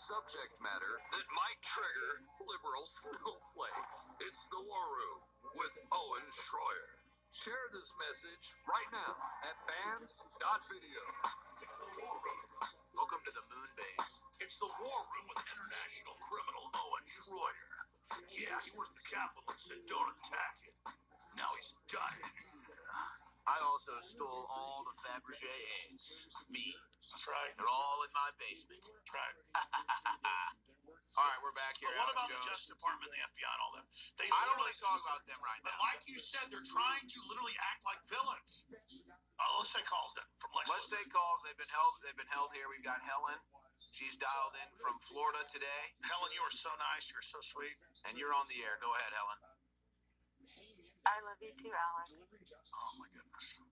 Subject matter that might trigger liberal snowflakes. It's the War Room with Owen Schroyer. Share this message right now at band.video. Welcome to the moon base. It's the War Room with international criminal Owen Schroyer. Yeah, he was the capital and said don't attack it. Now he's dying. I also stole all the Fabergé eggs. Me. That's right. They're all in my basement. That's right. All right, we're back here. But what about the Justice Department, the FBI, and all them? I don't really talk about them right now. But like you said, they're trying to literally act like villains. Let's take calls then from Lex. Let's take calls. They've been held here. We've got Helen. She's dialed in from Florida today. Helen, you are so nice. You're so sweet. And you're on the air. Go ahead, Helen. I love you too, Alan. Oh, my goodness.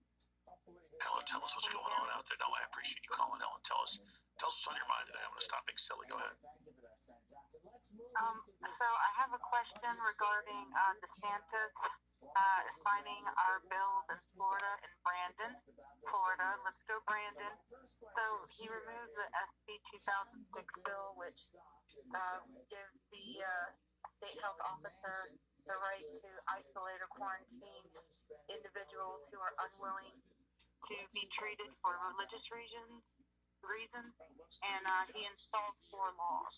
Helen, tell us what's going on out there. No, I appreciate you calling, Helen. Tell us what's on your mind today. I'm going to stop being silly. Go ahead. So I have a question regarding DeSantis signing our bills in Florida and Brandon, Florida. Let's go, Brandon. So he removed the SB 2006 bill, which gives the state health officer the right to isolate or quarantine individuals who are unwilling to be treated for religious reasons, and he installed 4 laws,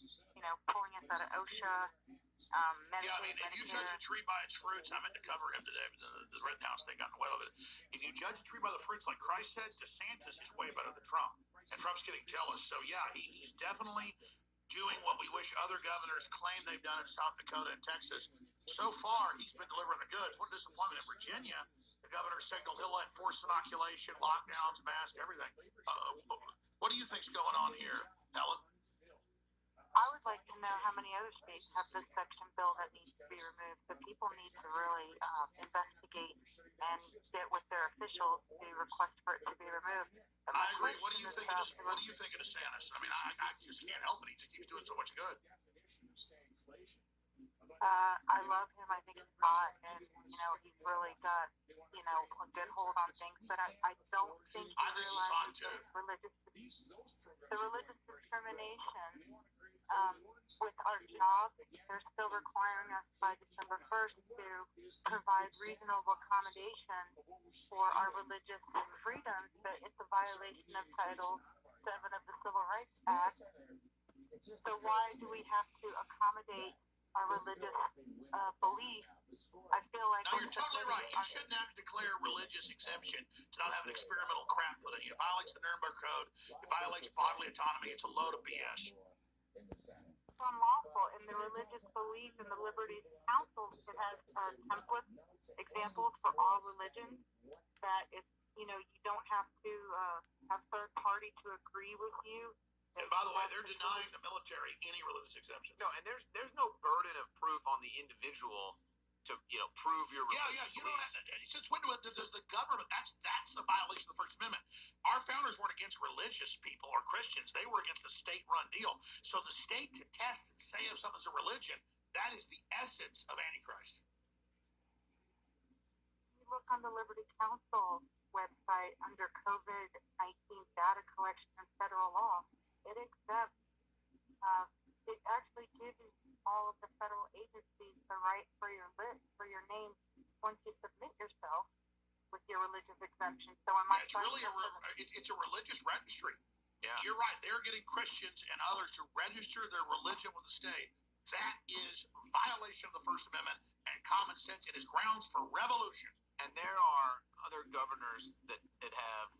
pulling us out of OSHA, Medicaid, Yeah, I mean, if you judge a tree by its fruits, I meant to cover him today, but the Rittenhouse thing got in the way of it. If you judge a tree by the fruits, like Christ said, DeSantis is way better than Trump, and Trump's getting jealous. So, yeah, he's definitely doing what we wish other governors claim they've done in South Dakota and Texas. So far, he's been delivering the goods. What a disappointment in Virginia. The governor signaled he'll enforce inoculation, lockdowns, masks, everything. What do you think's going on here, Helen? I would like to know how many other states have this section bill that needs to be removed. So people need to really investigate and get with their officials to request for it to be removed. I agree. What do you think of DeSantis? I mean, I just can't help it. He just keeps doing so much good. I love him. I think he's hot, and he's really got a good hold on things. But I don't think he realizes the religious discrimination with our jobs. They're still requiring us by December 1st to provide reasonable accommodation for our religious freedoms, but it's a violation of Title 7 of the Civil Rights Act. So why do we have to accommodate our religious beliefs? I feel like... No, you're totally right. You shouldn't have to declare a religious exemption to not have an experimental crap put in you. It violates the Nuremberg Code. It violates bodily autonomy. It's a load of BS. It's unlawful. In the religious belief in the Liberty Council, it has template examples for all religions that if you don't have to have third party to agree with you. And by the way, they're denying the military any religious exemption. No, and there's no burden of proof on the individual to prove your religious you don't have, since when does the government? That's the violation of the First Amendment. Our founders weren't against religious people or Christians; they were against the state-run deal. So the state to test and say if something's a religion, that is the essence of Antichrist. You look on the Liberty Council website under COVID-19 data collection and federal law. It accepts, it actually gives all of the federal agencies the right for your name once you submit yourself with your religious exemption. So it's really it's a religious registry. Yeah. You're right. They're getting Christians and others to register their religion with the state. That is violation of the First Amendment and common sense. It is grounds for revolution. And there are other governors that have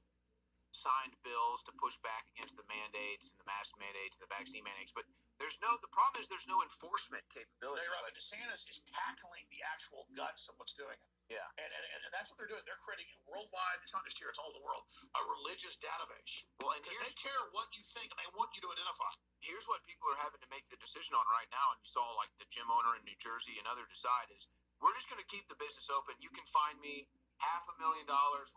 signed bills to push back against the mandates and the mask mandates and the vaccine mandates, but the problem is there's no enforcement capability. Right. DeSantis is tackling the actual guts of what's doing it. Yeah. And that's what they're doing. They're creating a worldwide, it's not just here, it's all over the world, a religious database. Well, and they care what you think and they want you to identify. Here's what people are having to make the decision on right now, and you saw like the gym owner in New Jersey and others decide is we're just going to keep the business open. You can find me $500,000,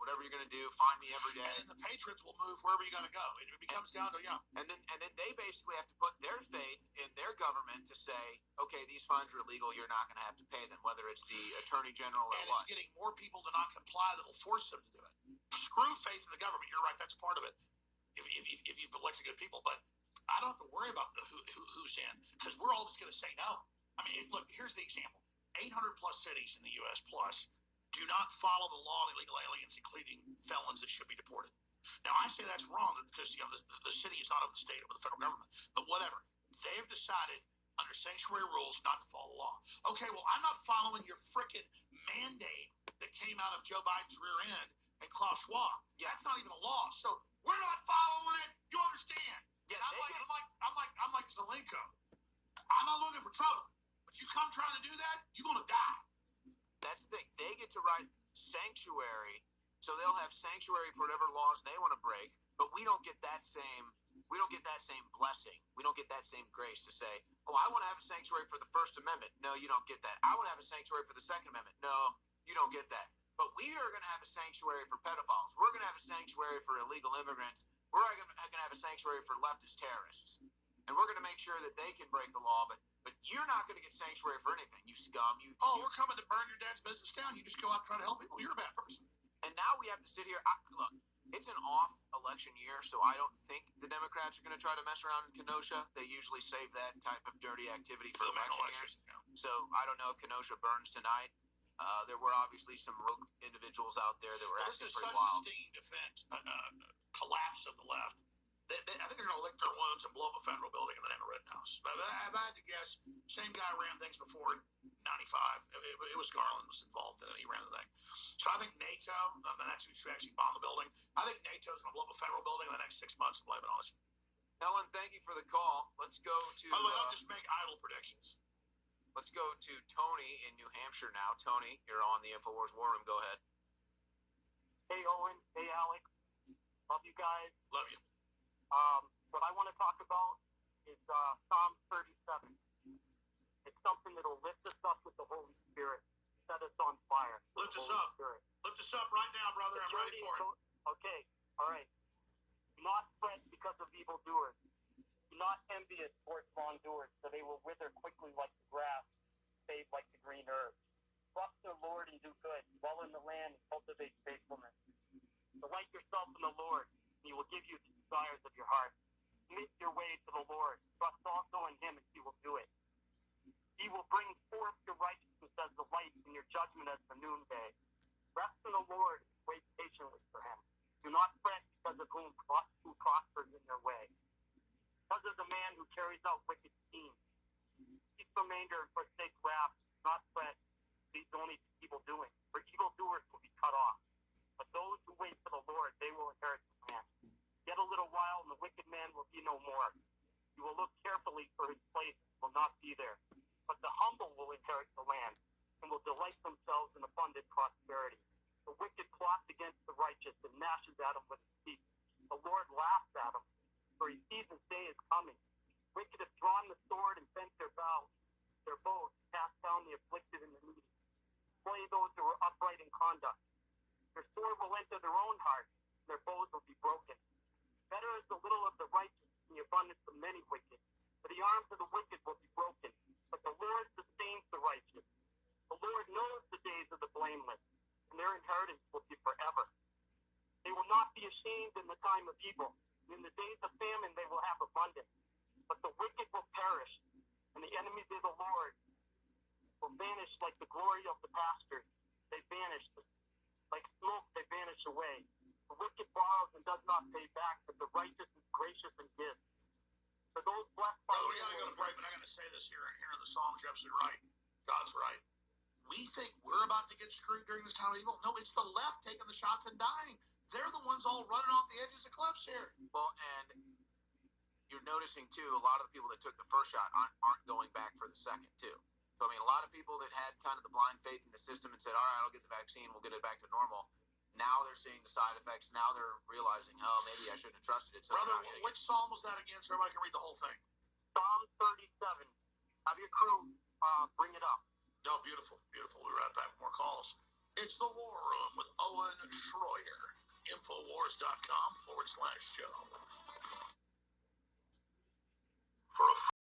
whatever you're going to do, find me every day. And then the patrons will move wherever you got to go. It becomes down to, And then they basically have to put their faith in their government to say, okay, these funds are illegal, you're not going to have to pay them, whether it's the attorney general or and what. It's getting more people to not comply that will force them to do it. Screw faith in the government. You're right, that's part of it. If you've elected good people. But I don't have to worry about the who's in, because we're all just going to say no. I mean, look, here's the example. 800 plus cities in the U.S. plus do not follow the law on illegal aliens, including felons that should be deported. Now, I say that's wrong because the city is not of the state or the federal government, but whatever. They've decided under sanctuary rules not to follow the law. Okay, well, I'm not following your frickin' mandate that came out of Joe Biden's rear end and Klaus Schwab. Yeah, that's not even a law. So we're not following it. You understand? Yeah, I'm like Zelenko. I'm not looking for trouble. But you come trying to do that, you're gonna die. That's the thing. They get to write sanctuary, so they'll have sanctuary for whatever laws they want to break. But we don't get that same. We don't get that same blessing. We don't get that same grace to say, "Oh, I want to have a sanctuary for the First Amendment." No, you don't get that. I want to have a sanctuary for the Second Amendment. No, you don't get that. But we are going to have a sanctuary for pedophiles. We're going to have a sanctuary for illegal immigrants. We're going to have a sanctuary for leftist terrorists. And we're going to make sure that they can break the law. But you're not going to get sanctuary for anything, you scum. We're coming to burn your dad's business down. You just go out and try to help people. You're a bad person. And now we have to sit here. Look, it's an off election year, so I don't think the Democrats are going to try to mess around in Kenosha. They usually save that type of dirty activity for election years. Yeah. So I don't know if Kenosha burns tonight. There were obviously some rogue individuals out there that were acting pretty wild. This is such a steam defense collapse of the left. I think they're going to lick their wounds and blow up a federal building in the name of Rittenhouse. But if I had to guess, same guy ran things before 95. It was Garland was involved in it. He ran the thing. So I think NATO, and that's who actually bombed the building. I think NATO's going to blow up a federal building in the next 6 months and blame it on us. Helen, thank you for the call. Let's go to... By the way, don't just make idle predictions. Let's go to Tony in New Hampshire now. Tony, you're on the InfoWars War Room. Go ahead. Hey, Owen. Hey, Alex. Love you guys. Love you. What I want to talk about is Psalm 37. It's something that will lift us up with the Holy Spirit, set us on fire. Lift us up. Spirit. Lift us up right now, brother. I'm ready for it. Okay. All right. Do not fret because of evildoers. Do not envious towards wrongdoers, for they will wither quickly like the grass, fade like the green herb. Trust the Lord and do good. Dwell in the land and cultivate faithfulness. Delight yourself in the Lord, and he will give you the desires of your heart. Commit your way to the Lord. Trust also in him, and he will do it. He will bring forth your righteousness as the light and your judgment as the noonday. Rest in the Lord and wait patiently for him. Do not fret because of who prospers in their way. Because of the man who carries out wicked schemes. Cease remainder and forsake wrath. Do not fret. These only evil doing. For evildoers will be cut off. But those who wait for the Lord, they will inherit the land. Yet a little while, and the wicked man will be no more. You will look carefully, for his place will not be there. But the humble will inherit the land, and will delight themselves in abundant prosperity. The wicked plots against the righteous, and gnashes at him with his teeth. The Lord laughs at him, for he sees his day is coming. Wicked have drawn the sword and bent their bows. Their bows cast down the afflicted and the needy. Slay those who are upright in conduct. Their sword will enter their own heart, and their bows will be broken. Better is the little of the righteous than the abundance of many wicked. For the arms of the wicked will be broken, but the Lord sustains the righteous. The Lord knows the days of the blameless, and their inheritance will be forever. They will not be ashamed in the time of evil. In the days of famine they will have abundance. But the wicked will perish, and the enemies of the Lord will vanish like the glory of the pastures. They vanish. Like smoke they vanish away. The wicked borrows and does not pay back, but the righteous is gracious and gives. For those blessed by we gotta go to break, but I gotta say this here in the Psalms. You're absolutely right. God's right. We think we're about to get screwed during this time of evil. No, it's the left taking the shots and dying. They're the ones all running off the edges of cliffs here. Well, and you're noticing too, a lot of the people that took the first shot aren't going back for the second too. So I mean, a lot of people that had kind of the blind faith in the system and said, "All right, I'll get the vaccine. We'll get it back to normal." Now they're seeing the side effects. Now they're realizing, oh, maybe I shouldn't have trusted it. So brother, which psalm was that again, so everybody can read the whole thing? Psalm 37. Have your crew bring it up. No, beautiful, beautiful. We're right back with more calls. It's the War Room with Owen Schroyer. Infowars.com/show. For a